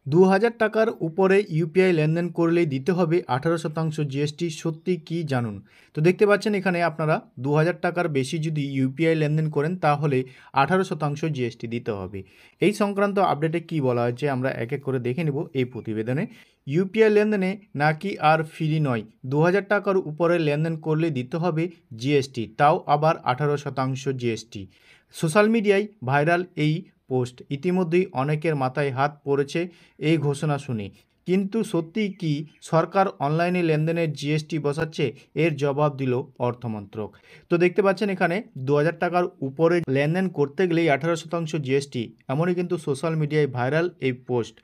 ২,০০০ টাকার উপরে ইউপিআই লেনদেন করলেই দিতে হবে 18% জিএসটি। সত্যি কি জানুন। তো দেখতে পাচ্ছেন এখানে আপনারা ২,০০০ টাকার বেশি যদি ইউপিআই লেনদেন করেন তাহলে 18% জিএসটি দিতে হবে। এই সংক্রান্ত আপডেটে কি বলা হয়েছে আমরা এক এক করে দেখে নেব এই প্রতিবেদনে। ইউপিআই লেনদেনে নাকি আর ফ্রি নয়, ২,০০০ টাকার উপরে লেনদেন করলে দিতে হবে জিএসটি, তাও আবার 18% জিএসটি। সোশ্যাল মিডিয়ায় ভাইরাল এই পোস্ট। ইতিমধ্যেই অনেকের মাথায় হাত পড়েছে এই ঘোষণা শুনে। কিন্তু সত্যিই কি সরকার অনলাইনে লেনদেনের জিএসটি বসাচ্ছে? এর জবাব দিল অর্থমন্ত্রক। তো দেখতে পাচ্ছেন এখানে ২,০০০ টাকার উপরে লেনদেন করতে গেলেই 18% জিএসটি, এমনই কিন্তু সোশ্যাল মিডিয়ায় ভাইরাল এই পোস্ট।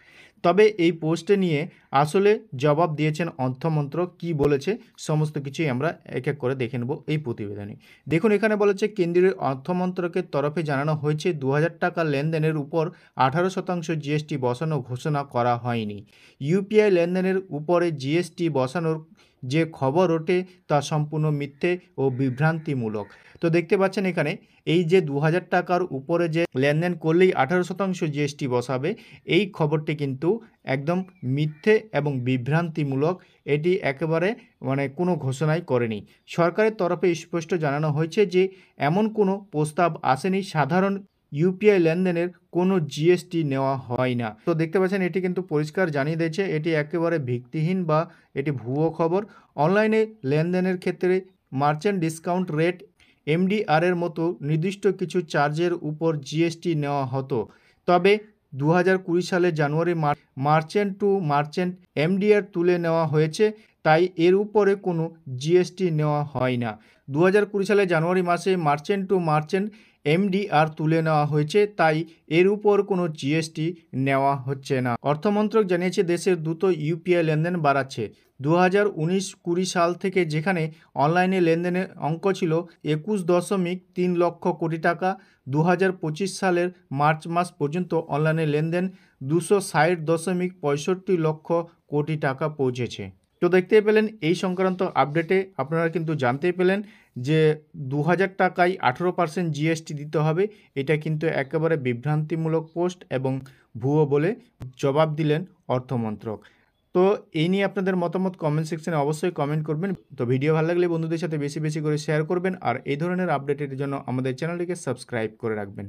তবে এই পোস্টে নিয়ে আসলে জবাব দিয়েছেন অর্থমন্ত্রক, কি বলেছে সমস্ত কিছুই আমরা এক এক করে দেখে নেব এই প্রতিবেদনে। দেখুন এখানে বলেছে, কেন্দ্রীয় অর্থমন্ত্রকের তরফে জানানো হয়েছে ২,০০০ টাকা লেনদেনের উপর 18% জিএসটি বসানোর ঘোষণা করা হয়নি। ইউপিআই লেনদেনের উপরে জিএসটি বসানোর যে খবর ওঠে তা সম্পূর্ণ মিথ্যে ও বিভ্রান্তিমূলক। তো দেখতে পাচ্ছেন এখানে এই যে ২,০০০ টাকার উপরে যে লেনদেন করলেই 18% জিএসটি বসাবে, এই খবরটি কিন্তু একদম মিথ্যে এবং বিভ্রান্তিমূলক। এটি একেবারে কোনো ঘোষণাই করেনি। সরকারের তরফে স্পষ্ট জানানো হয়েছে যে এমন কোনো প্রস্তাব আসেনি, সাধারণ ইউপিআই লেনদেনের কোনো জিএসটি নেওয়া হয় না। তো দেখতে পাচ্ছেন এটি কিন্তু পরিষ্কার জানিয়ে দিয়েছে এটি একেবারে ভিত্তিহীন বা এটি ভুয়ো খবর। অনলাইনে লেনদেনের ক্ষেত্রে মার্চেন্ট ডিসকাউন্ট রেট, এমডিআরের মতো নির্দিষ্ট কিছু চার্জের উপর জিএসটি নেওয়া হতো। তবে 2020 সালের জানুয়ারি মার্চেন্ট টু মার্চেন্ট এমডিআর তুলে নেওয়া হয়েছে, তাই এর উপরে কোনো জিএসটি নেওয়া হয় না। 2020 সালের জানুয়ারি মাসে মার্চেন্ট টু মার্চেন্ট এমডিআর তুলে নেওয়া হয়েছে, তাই এর উপর কোনো জিএসটি নেওয়া হচ্ছে না। অর্থমন্ত্রক জানিয়েছে দেশের দ্রুত ইউপিআই লেনদেন বাড়াচ্ছে। 2019-20 সাল থেকে যেখানে অনলাইনে লেনদেনের অঙ্ক ছিল 21.3 লক্ষ কোটি টাকা, 2025 সালের মার্চ মাস পর্যন্ত অনলাইনে লেনদেন 260.65 লক্ষ কোটি টাকা পৌঁছেছে। তো দেখতেই পেলেন এই সংক্রান্ত আপডেটে আপনারা কিন্তু জানতেই পেলেন যে ২,০০০ টাকায় 18% জিএসটি দিতে হবে। এটা কিন্তু একেবারে বিভ্রান্তিমূলক পোস্ট এবং ভুয়ো বলে জবাব দিলেন অর্থমন্ত্রক। তো এই নিয়ে আপনাদের মতামত কমেন্ট সেকশনে অবশ্যই কমেন্ট করবেন। তো ভিডিও ভালো লাগলে বন্ধুদের সাথে বেশি বেশি করে শেয়ার করবেন, আর এই ধরনের আপডেটের জন্য আমাদের চ্যানেলটিকে সাবস্ক্রাইব করে রাখবেন।